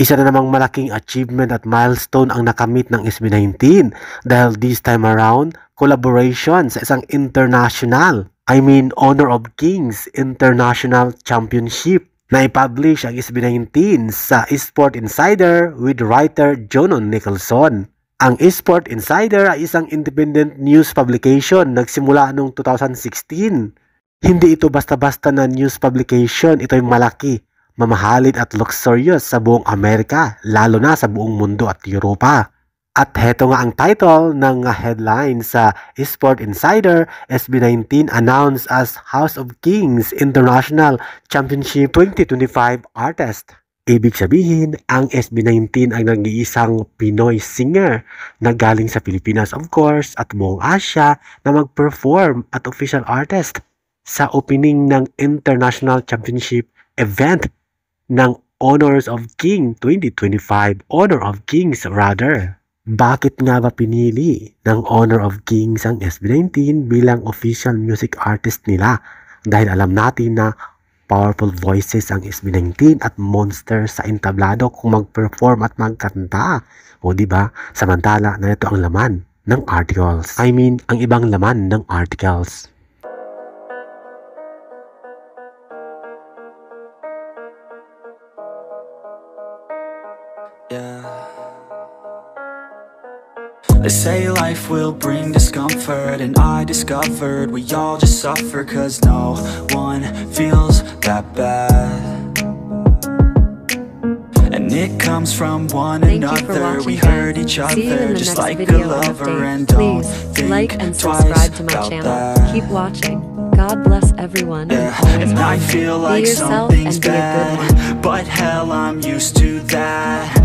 Isa na namang malaking achievement at milestone ang nakamit ng SB19 dahil this time around, collaboration sa isang Honor of Kings International Championship na i-publish ang SB19 sa Esport Insider with writer Jonon Nicholson. Ang Esport Insider ay isang independent news publication nagsimula noong 2016. Hindi ito basta-basta na news publication, ito'y malaki, mamahalin at luxurious sa buong Amerika, lalo na sa buong mundo at Europa. At heto nga ang title ng headline sa Esport Insider, SB19 announced as House of Kings International Championship 2025 Artist. Ibig sabihin, ang SB19 ay nag-iisang Pinoy singer na galing sa Pilipinas of course at buong Asia na mag-perform at official artist sa opening ng International Championship event ng Honors of King 2025, Honor of Kings rather. Bakit nga ba pinili ng Honor of Kings ang SB19 bilang official music artist nila? Dahil alam natin na powerful voices ang SB19 at monster sa entablado kung mag-perform at magkanta. O diba? Samantala na ito ang laman ng articles. Ang ibang laman ng articles. They say life will bring discomfort, and I discovered we all just suffer, cause no one feels that bad. And it comes from one another. We hurt each other just like a lover, and don't think like and twice subscribe to my about channel. that. Keep watching. God bless everyone. And I feel like yourself something's and be a good bad, but hell, I'm used to that.